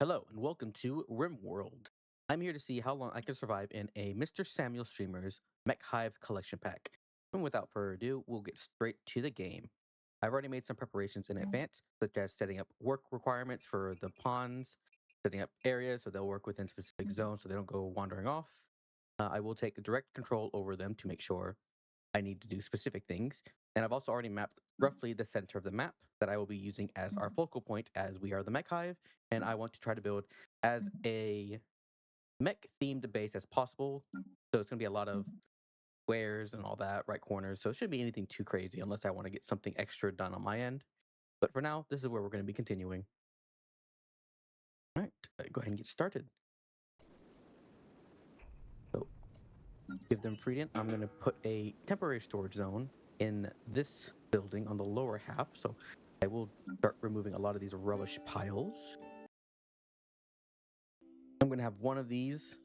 Hello and welcome to Rimworld. I'm here to see how long I can survive in a Mr. Samuel Streamer's Mech Hive collection pack. And without further ado, we'll get straight to the game. I've already made some preparations in advance, such as setting up work requirements for the pawns, setting up areas so they'll work within specific zones so they don't go wandering off. I will take direct control over them to make sure I need to do specific things. And I've also already mapped roughly the center of the map that I will be using as our focal point as we are the Mech Hive. And I want to try to build as a mech themed base as possible. So it's going to be a lot of squares and all that, right corners. So it shouldn't be anything too crazy unless I want to get something extra done on my end. But for now, this is where we're going to be continuing. All right, go ahead and get started. So give them freedom. I'm going to put a temporary storage zone in this building on the lower half. So I will start removing a lot of these rubbish piles. I'm going to have one of these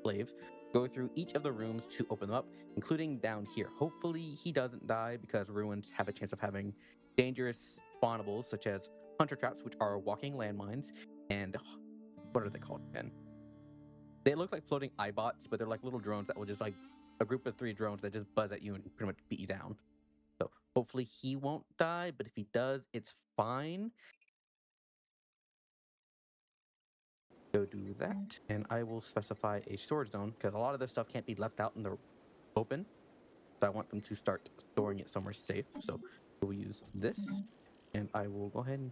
slaves go through each of the rooms to open them up, including down here. Hopefully he doesn't die because ruins have a chance of having dangerous spawnables such as hunter traps, which are walking landmines, and what are they called again? They look like floating iBots, but they're like little drones that will just like a group of 3 drones that just buzz at you and pretty much beat you down. So hopefully he won't die, but if he does, it's fine. Go do that, and I will specify a storage zone because a lot of this stuff can't be left out in the open. So I want them to start storing it somewhere safe. So we'll use this, and I will go ahead and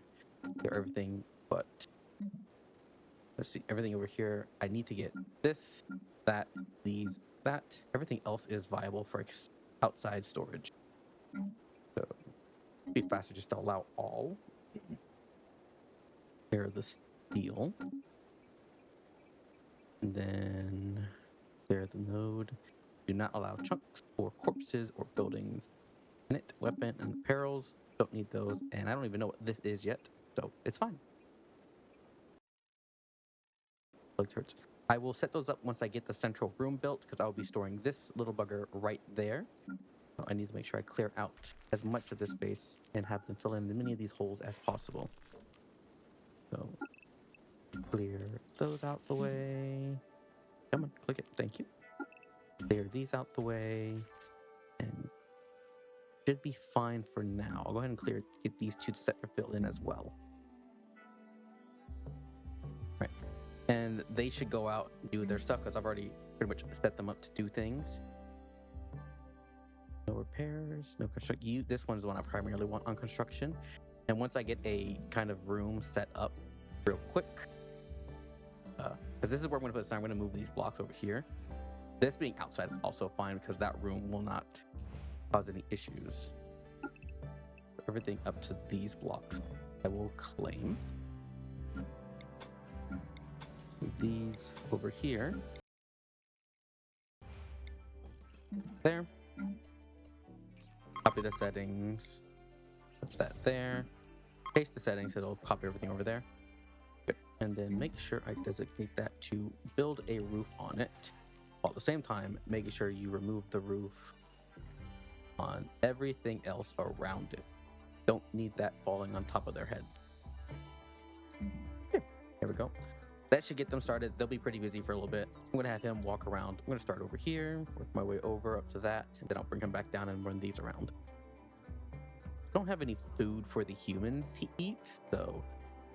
clear everything. But let's see, everything over here. I need to get this, that, these, that. Everything else is viable for outside storage. So it'd be faster just to allow all. Clear the steel. And then clear the node. Do not allow chunks or corpses or buildings in it. Weapon and apparels. Don't need those. And I don't even know what this is yet. So it's fine. Hurts. I will set those up once I get the central room built because I will be storing this little bugger right there. So I need to make sure I clear out as much of this space and have them fill in as many of these holes as possible. So clear those out the way. Come on, click it. Thank you. Clear these out the way. And should be fine for now. I'll go ahead and get these 2 set to fill in as well. Right. And they should go out and do their stuff because I've already pretty much set them up to do things. No repairs, no construction. This one is the one I primarily want on construction. And once I get a kind of room set up real quick, because this is where I'm going to put this, I'm going to move these blocks over here. This being outside is also fine because that room will not cause any issues. Everything up to these blocks I will claim. Move these over here. There. Copy the settings. Put that there. Paste the settings, it'll copy everything over there. Good. And then make sure I designate that to build a roof on it, while at the same time making sure you remove the roof on everything else around it. Don't need that falling on top of their head. Okay, there we go. That should get them started. They'll be pretty busy for a little bit. I'm going to have him walk around. I'm going to start over here, work my way over up to that, and then I'll bring him back down and run these around. I don't have any food for the humans to eat, so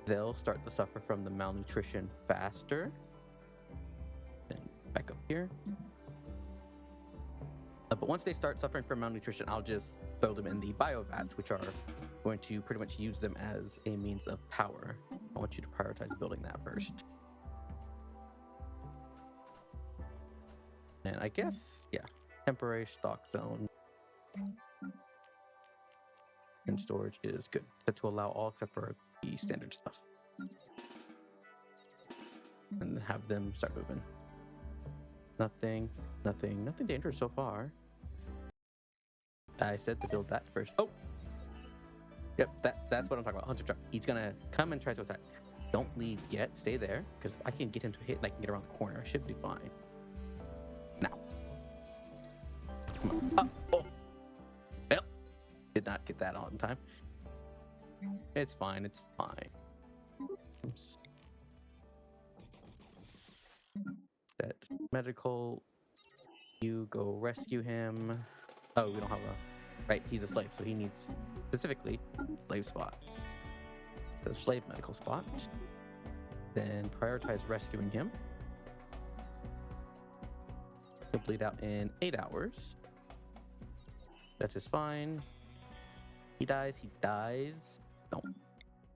they'll start to suffer from the malnutrition faster. Then back up here. But once they start suffering from malnutrition, I'll just throw them in the biovats, which are going to pretty much use them as a means of power. I want you to prioritize building that first. And I guess, yeah, temporary stock zone and storage is good. Set to allow all except for the standard stuff. And have them start moving. Nothing dangerous so far. I said to build that first. Oh! Yep, that's what I'm talking about. Hunter truck. He's gonna come and try to attack. Don't leave yet. Stay there, because I can get him to hit and I can get around the corner. Should be fine. Now. Come on. Oh! Yep. Did not get that on time. It's fine. It's fine. medical. You go rescue him. Oh, we don't have a... Right, he's a slave, so he needs specifically slave spot. The slave medical spot. Then prioritize rescuing him. He'll bleed out in 8 hours. That is fine. He dies, he dies. Don't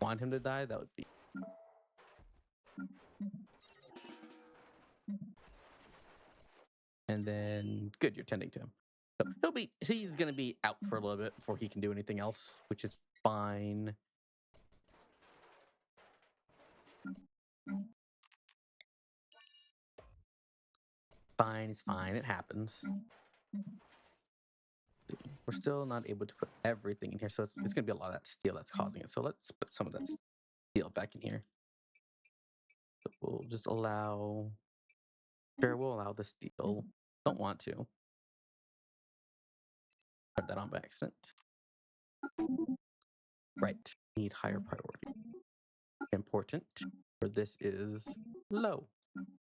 want him to die, that would be... And then, good, you're tending to him. So he's gonna be out for a little bit before he can do anything else, which is fine. Fine, it's fine, it happens. We're still not able to put everything in here, so it's gonna be a lot of that steel that's causing it. So let's put some of that steel back in here. So we'll just allow... Sure, we'll allow the steel. Don't want to. Put that on by accident. Right, need higher priority. Important, for this is low.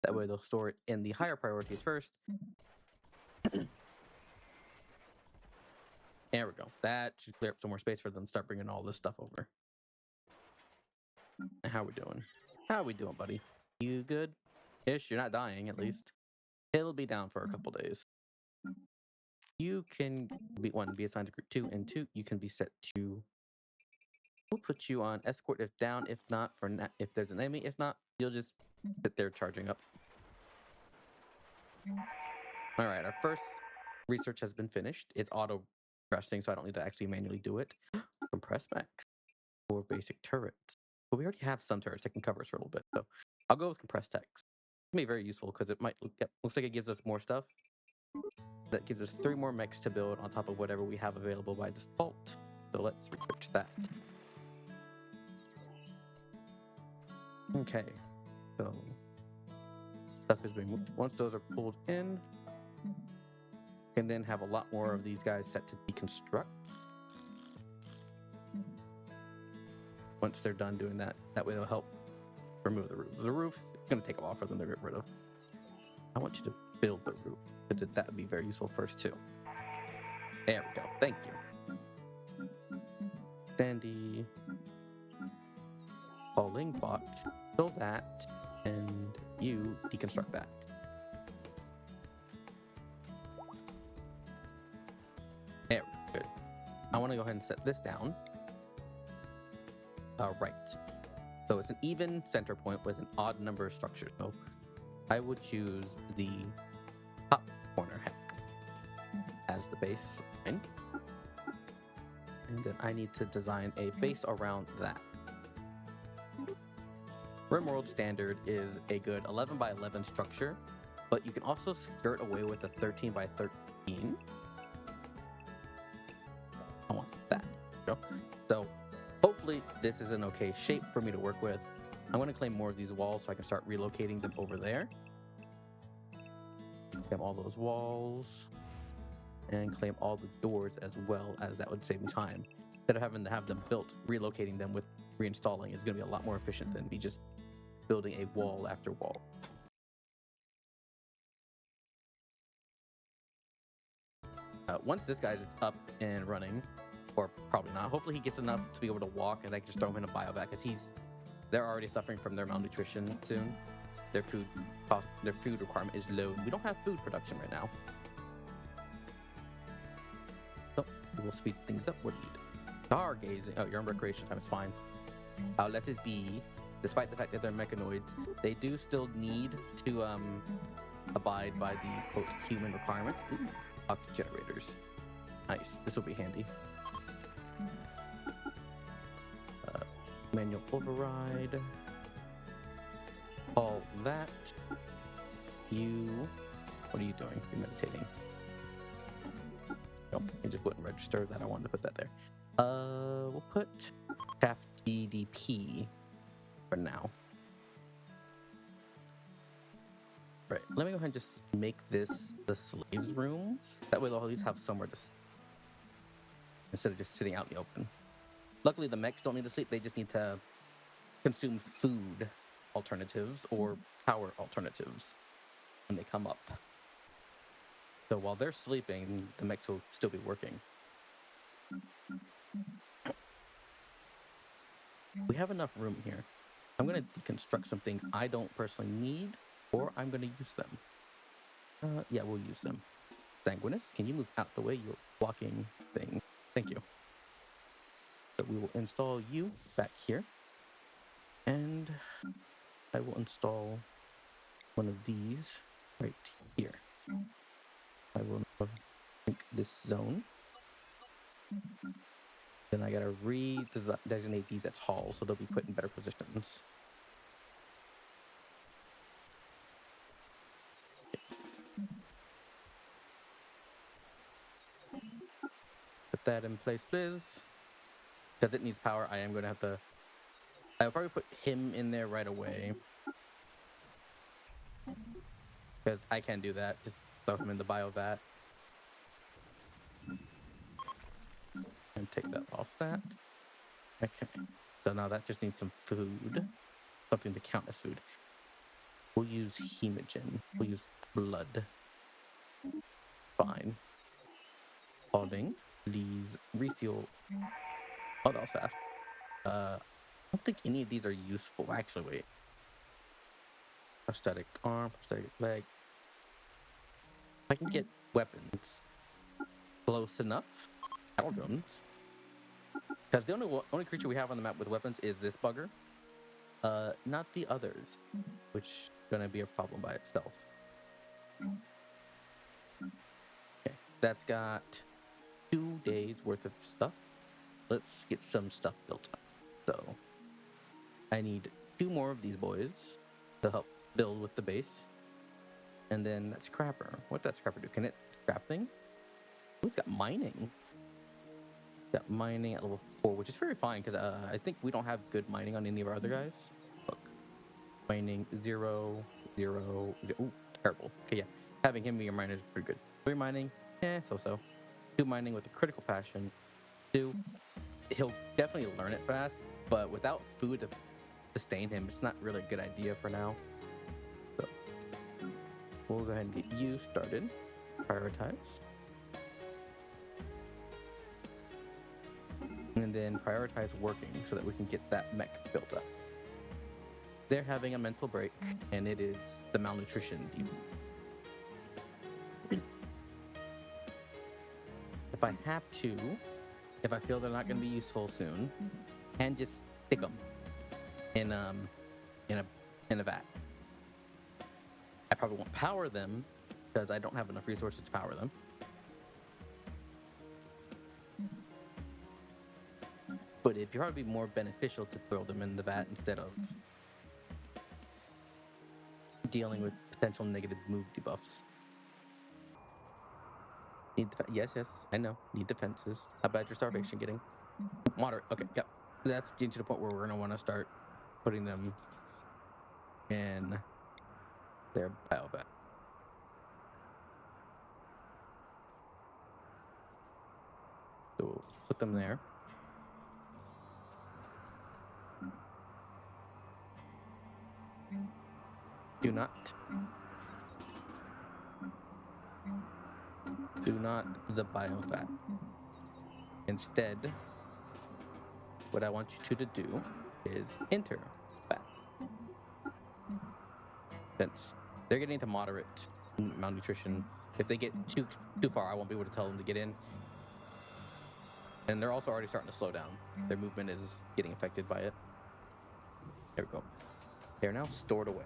That way they'll store it in the higher priorities first. There we go. That should clear up some more space for them to start bringing all this stuff over. And how we doing? How we doing, buddy? You good? Ish, you're not dying, at least. It'll be down for a couple days. You can be assigned to group 2, and 2, you can be set to... We'll put you on escort if down, if not, if there's an enemy. If not, you'll just sit there charging up. All right, our first research has been finished. It's auto progressing, so I don't need to actually manually do it. Compress max for basic turrets. But we already have some turrets that can cover us for a little bit, so I'll go with compressed text. It may be very useful because it might looks like it gives us more stuff. That gives us 3 more mechs to build on top of whatever we have available by default. So let's research that. Okay, so stuff is being moved. Once those are pulled in, can then have a lot more of these guys set to deconstruct. Once they're done doing that, that way it'll help remove the roof. The roof is going to take a while for them to get rid of. I want you to build the roof. That would be very useful first too. There we go. Thank you. Sandy. Falling bot. Build that. And you deconstruct that. There we go. Good. I want to go ahead and set this down. Right. So it's an even center point with an odd number of structures. So I would choose the top corner heck as the base line. And then I need to design a base around that. Rimworld standard is a good 11 by 11 structure, but you can also skirt away with a 13 by 13. I want that. So hopefully this is an okay shape for me to work with. I'm going to claim more of these walls so I can start relocating them over there. Claim all those walls and claim all the doors as well, as that would save me time. Instead of having to have them built, relocating them with reinstalling is going to be a lot more efficient than me just building a wall after wall. Once this guy's up and running, or probably not, hopefully he gets enough to be able to walk and I can just throw him in a biovac, because they're already suffering from their malnutrition soon. Their food requirement is low. We don't have food production right now. So we'll speed things up. What do you do? Stargazing. Oh, you're on recreation time. It's fine. I'll let it be. Despite the fact that they're mechanoids, they do still need to abide by the quote human requirements. Ooh, oxygen generators. Nice. This will be handy. Manual override. All that. What are you doing? You're meditating. Nope, it just wouldn't register that I wanted to put that there. We'll put Shaft DDP for now. Right, let me go ahead and just make this the slaves' room. That way they'll at least have somewhere to sleep instead of just sitting out in the open. Luckily, the mechs don't need to sleep. They just need to consume food alternatives or power alternatives. when they come up. So while they're sleeping, the mechs will still be working. We have enough room here. I'm going to deconstruct some things I don't personally need, or I'm going to use them. Yeah, we'll use them. Sanguinus, can you move out the way? You're blocking things. Thank you. So we will install you back here. And I will install one of these right here. I will link this zone. Then I gotta redesignate these as halls so they'll be put in better positions. Put that in place, please. Because it needs power, I am gonna have to. I'll probably put him in there right away. Because I can do that. Just throw him in the bio vat. And take that off that. Okay. So now that just needs some food. Something to count as food. We'll use hemogen. We'll use blood. Fine. Pausing. These refuel. Oh, that was fast. I don't think any of these are useful. Actually, wait. Prosthetic arm, prosthetic leg. If I can get weapons close enough, battle drums. Because the only creature we have on the map with weapons is this bugger. Not the others, which is gonna be a problem by itself. Okay, that's got 2 days worth of stuff. Let's get some stuff built up. So I need 2 more of these boys to help build with the base. And then that scrapper. What does that scrapper do? Can it scrap things? Oh, it's got mining. Got mining at level 4, which is very fine because I think we don't have good mining on any of our other guys. Look, mining 0, 0, 0. Ooh, terrible. Okay, yeah, having him be your miner is pretty good. 3 mining, so. 2 mining with a critical passion. 2, he'll definitely learn it fast, but without food to sustain him, it's not really a good idea for now. So we'll go ahead and get you started. Prioritize. And then prioritize working so that we can get that mech built up. They're having a mental break, and it is the malnutrition deep. If I have to, if I feel they're not going to be useful soon, and just stick them in a vat. I probably won't power them because I don't have enough resources to power them. But it'd probably be more beneficial to throw them in the vat instead of dealing with potential negative move debuffs. Yes, I know. Need defenses. How bad your starvation getting? Moderate. Okay, yep. That's getting to the point where we're gonna want to start putting them in their bio vat. So we'll put them there. Do not the bio vat. Instead, what I want you to do is enter vat. Since they're getting to moderate malnutrition, if they get too far, I won't be able to tell them to get in. And they're also already starting to slow down. Their movement is getting affected by it. There we go. They're now stored away.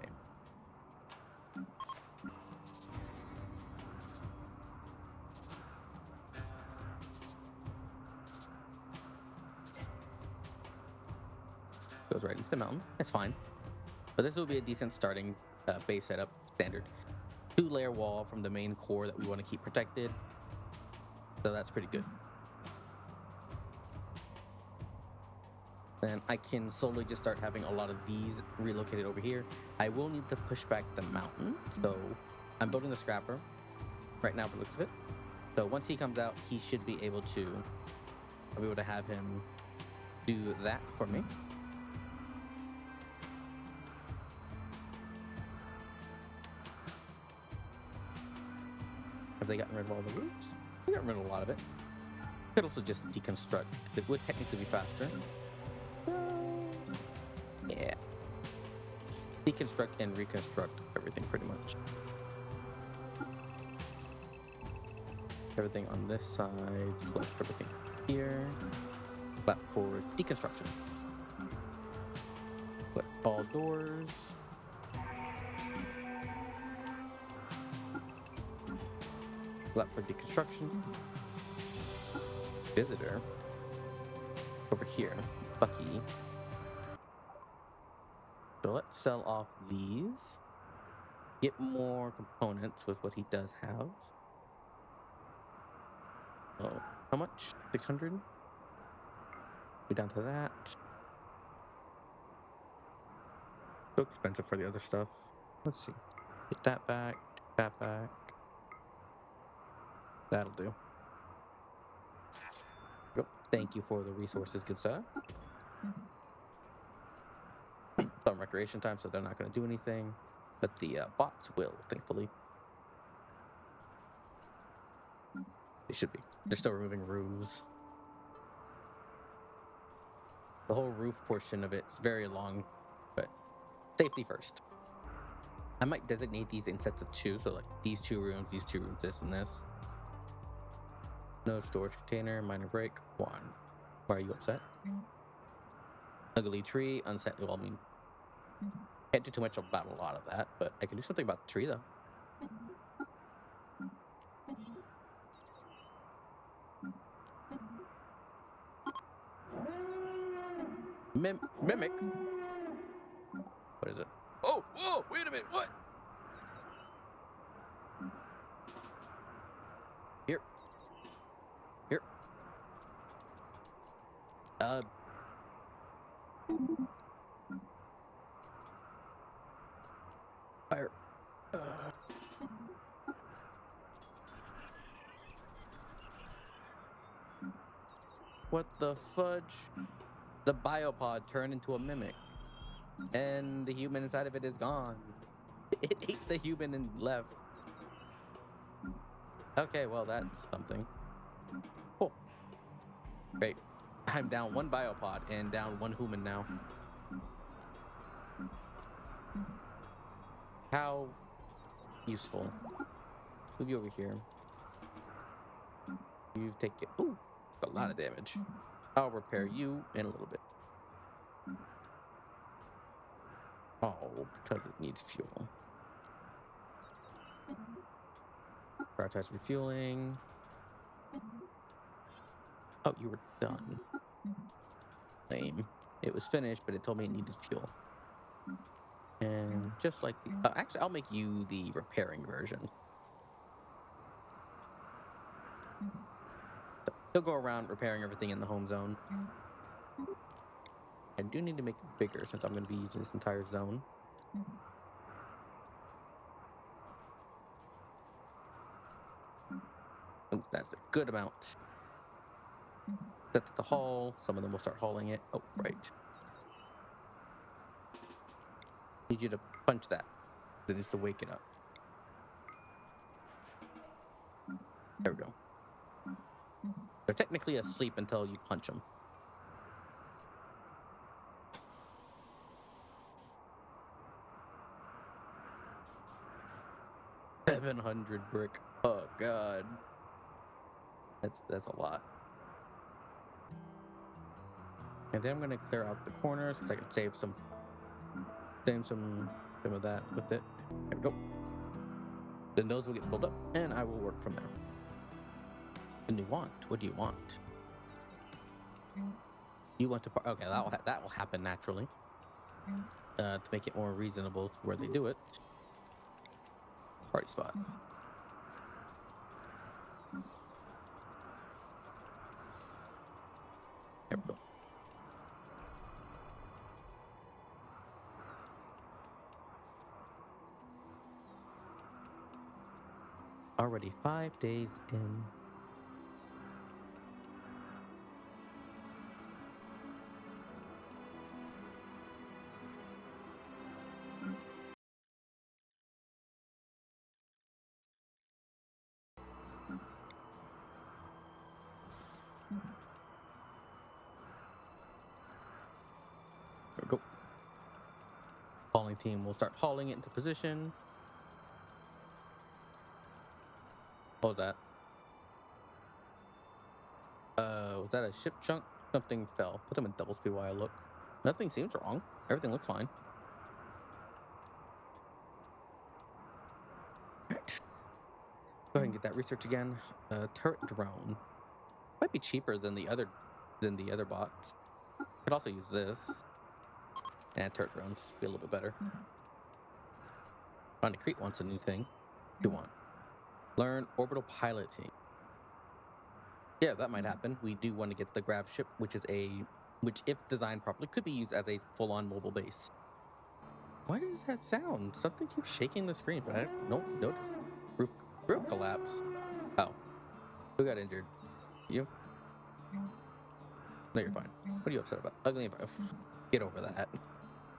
Goes right into the mountain. That's fine. But this will be a decent starting base setup, standard. 2-layer wall from the main core that we want to keep protected. So that's pretty good. Then I can slowly just start having a lot of these relocated over here. I will need to push back the mountain. So I'm building the scrapper right now, for the looks of it. So once he comes out, he should be able to, I'll be able to have him do that for me. they gotten rid of all the roofs? They got rid of a lot of it. Could also just deconstruct. It would technically be faster. Yeah. Deconstruct and reconstruct everything pretty much. Everything on this side, collect everything here. Clap for deconstruction. Collect all doors. Clap for deconstruction. Visitor. Over here. Bucky. So let's sell off these. Get more components with what he does have. Oh, how much? 600? Go down to that. So expensive for the other stuff. Let's see. Get that back. Take that back. That'll do. Yep. Thank you for the resources, good sir. Some recreation time, so they're not going to do anything. But the bots will, thankfully. They should be. They're still removing roofs. The whole roof portion of it's very long, but safety first. I might designate these in sets of 2, so like these 2 rooms, this, and this. No storage container, minor break, 1. Why are you upset? Ugly tree, unset. Well, I mean, can't do too much about a lot of that, but I can do something about the tree, though. Mimic? What is it? Oh, whoa, wait a minute, what? Here. Here. Fire. What the fudge? The biopod turned into a mimic. And the human inside of it is gone. It ate the human and left. Okay, well, that's something. Cool. Great. I'm down 1 biopod and down 1 human now. How useful. Move you over here. You take it. Ooh, a lot of damage. I'll repair you in a little bit. Oh, because it needs fuel. Prioritize refueling. Oh, you were done. Lame. It was finished, but it told me it needed fuel. And just like the... actually, I'll make you the repairing version. He'll go around repairing everything in the home zone. I do need to make it bigger since I'm going to be using this entire zone. Oh, that's a good amount. Set that to haul. Some of them will start hauling it. Oh, right. Need you to punch that. It needs to wake it up. There we go. They're technically asleep until you punch them. 700 brick. Oh god. That's a lot. And then I'm gonna clear out the corners because I can save some of that with it. There we go. Then those will get filled up and I will work from there. And you want? What do you want? You want to okay, that will happen naturally. To make it more reasonable to where they do it. Party spot. There we go. Already 5 days in. Go. Hauling team will start hauling it into position. What was that? Was that a ship chunk? Something fell. Put them in double speed while I look. Nothing seems wrong. Everything looks fine. Right. Go ahead and get that research again. Turret drone might be cheaper than the other bots. Could also use this. And turret drones be a little bit better. Trying to Crete wants a new thing. What do you want? Learn orbital piloting. Yeah, that might happen. We do want to get the grav ship, which if designed properly, could be used as a full-on mobile base. Why does that sound? Something keeps shaking the screen, but I don't notice. Roof collapse. Oh, who got injured? You? No, you're fine. What are you upset about? Ugly about. Get over that.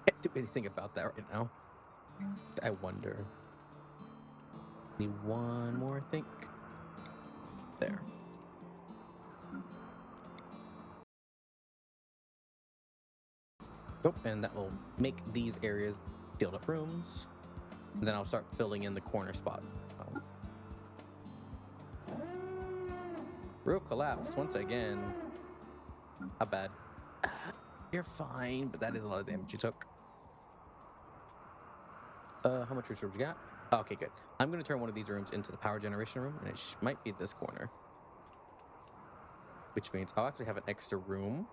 Can't do anything about that right now. I wonder. Need one more, I think. There. Oh, and that will make these areas filled up rooms. And then I'll start filling in the corner spots. Roof collapsed once again. How bad? You're fine, but that is a lot of damage you took. How much reserves you got? Oh, okay, good. I'm going to turn one of these rooms into the power generation room, and it might be this corner. Which means I'll actually have an extra room.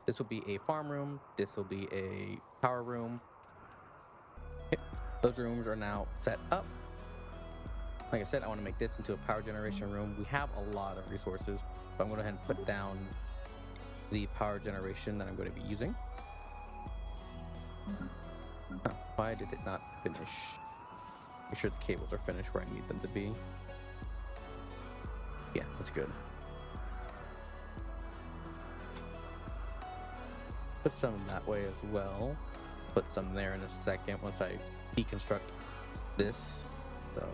This will be a farm room. This will be a power room. Okay. Those rooms are now set up. Like I said, I want to make this into a power generation room. We have a lot of resources, so I'm going to go ahead and put down the power generation that I'm going to be using. Oh, why did it not finish? Make sure the cables are finished where I need them to be. Yeah, that's good. Put some that way as well. Put some there in a second once I deconstruct this. So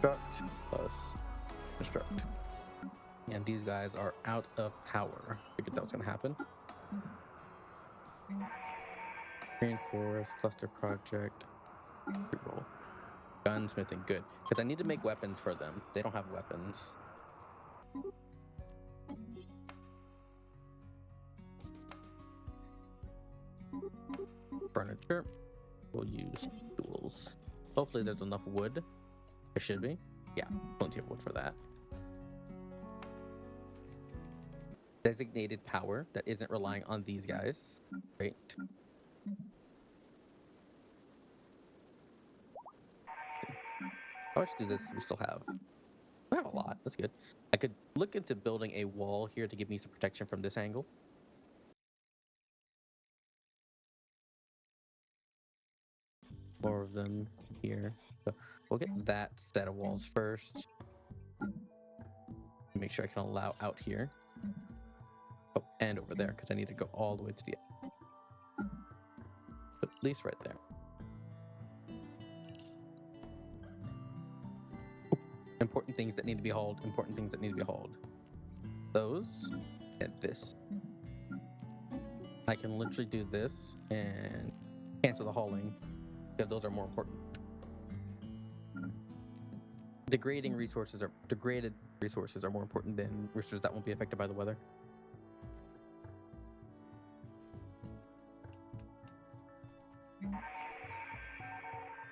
construct plus construct. And these guys are out of power. Figured that was gonna happen. Reinforce cluster project. Reroll. Gunsmithing, good. Because I need to make weapons for them. They don't have weapons. Furniture. We'll use tools. Hopefully there's enough wood. There should be. Yeah, plenty of wood for that. Designated power that isn't relying on these guys. Great. How much do this we still have? We have a lot. That's good. I could look into building a wall here to give me some protection from this angle. More of them here. So we'll get that set of walls first. Make sure I can allow out here. Oh, and over there, because I need to go all the way to the end. But at least right there. Ooh, important things that need to be hauled. Important things that need to be hauled. Those and this. I can literally do this and cancel the hauling because those are more important. Degraded resources are more important than resources that won't be affected by the weather.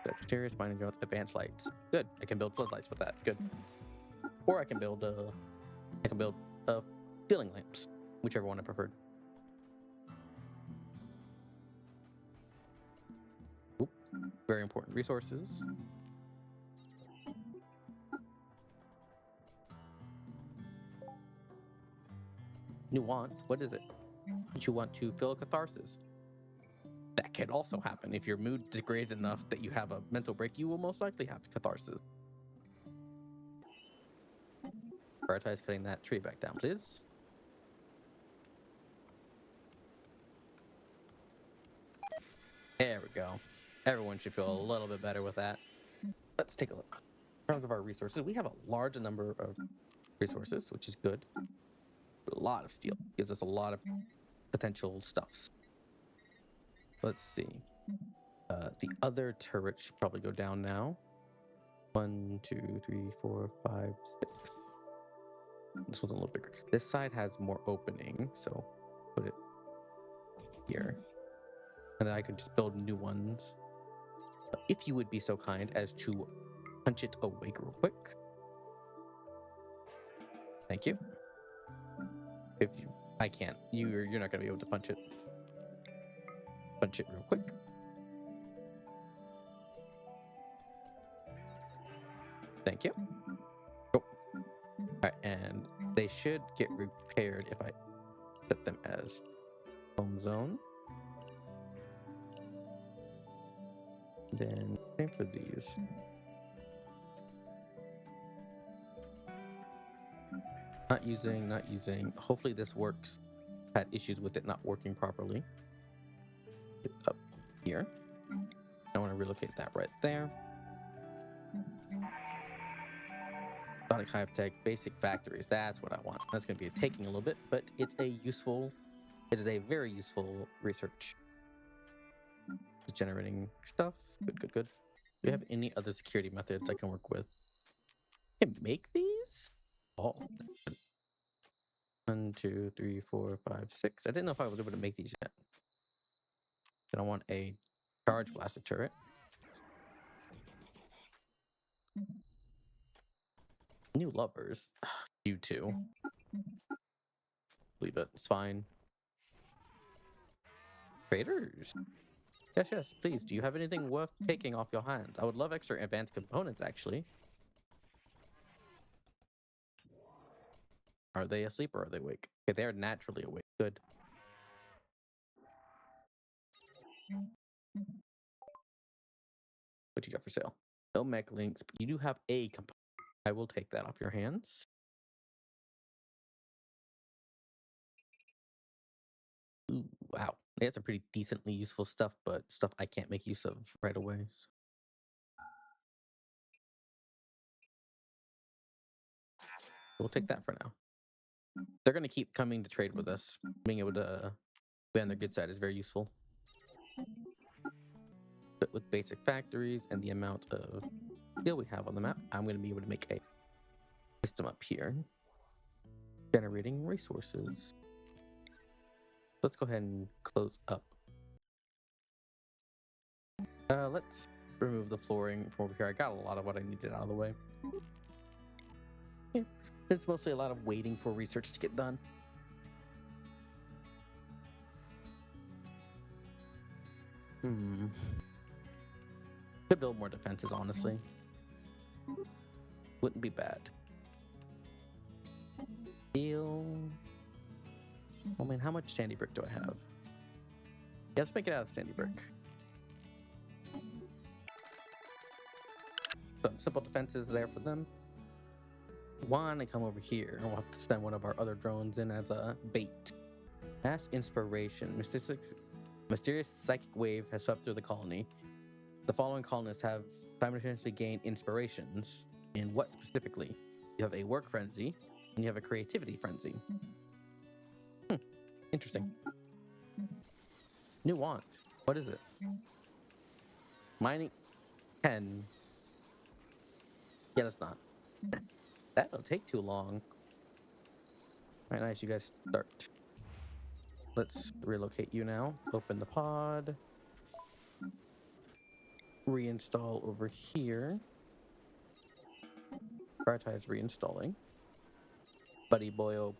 Sagittarius, mining jones, advanced lights. Good. I can build floodlights with that. Good. Or I can build ceiling lamps, whichever one I preferred. Oop. Very important resources. You want? What is it? You want to feel a catharsis. That can also happen. If your mood degrades enough that you have a mental break, you will most likely have catharsis. Prioritize cutting that tree back down, please. There we go. Everyone should feel a little bit better with that. Let's take a look. In terms of our resources, we have a large number of resources, which is good. A lot of steel gives us a lot of potential stuffs. Let's see. The other turret should probably go down now. 1, 2, 3, 4, 5, 6. This one's a little bigger. This side has more opening, so put it here. And then I could just build new ones. If you would be so kind as to punch it awake real quick. Thank you. If you, I can't. You're not gonna be able to punch it. Punch it real quick. Thank you. Oh. All right, and they should get repaired if I set them as home zone. Then same for these. Not using. Hopefully this works. Had issues with it not working properly. Get up here. I want to relocate that right there. Sonic Hive Tech basic factories. That's what I want. That's going to be taking a little bit, but it is a very useful research. It's generating stuff. Good. Do you have any other security methods I can work with? I can make these? Oh. 1, 2, 3, 4, 5, 6. I didn't know if I was able to make these yet. Then I want a charge blaster turret. New lovers. You too. Believe it. It's fine. Traders. Yes, please. Do you have anything worth taking off your hands? I would love extra advanced components, actually. Are they asleep or are they awake? Okay, they are naturally awake. Good. What you got for sale? No mech links, but you do have a component. I will take that off your hands. Ooh, wow. They have some pretty decently useful stuff, but stuff I can't make use of right away. So. We'll take that for now. They're going to keep coming to trade with us. Being able to be on their good side is very useful. But with basic factories and the amount of steel we have on the map, I'm going to be able to make a system up here. Generating resources. Let's go ahead and close up. Let's remove the flooring from over here. I got a lot of what I needed out of the way. Yeah. It's mostly a lot of waiting for research to get done. Could build more defenses, honestly. Wouldn't be bad. Steel. I mean, how much sandy brick do I have? Yeah, let's make it out of sandy brick. Some simple defenses there for them. Want to come over here, and we'll have to send one of our other drones in as a bait. Mass inspiration. Mysterious psychic wave has swept through the colony. The following colonists have simultaneously gained inspirations. In what specifically? You have a work frenzy, and you have a creativity frenzy. Interesting. New want. What is it? Mining 10. Yeah, that's not. That'll take too long. All right, nice. You guys start. Let's relocate you now. Open the pod. Reinstall over here. Prioritize reinstalling. Buddy boyo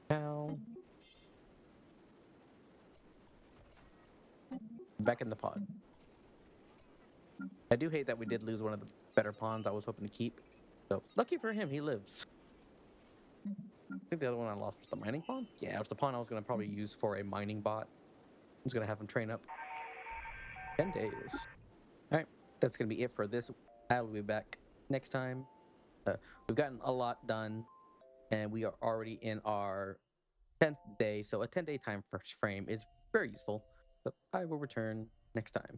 cow. Back in the pod. I do hate that we did lose one of the better pawns I was hoping to keep. So lucky for him, he lives. I think the other one I lost was the mining pawn. Yeah, it was the pawn I was going to probably use for a mining bot. I was going to have him train up. 10 days. All right, that's going to be it for this. I will be back next time. We've gotten a lot done, and we are already in our 10th day. So a 10-day time frame is very useful. So I will return next time.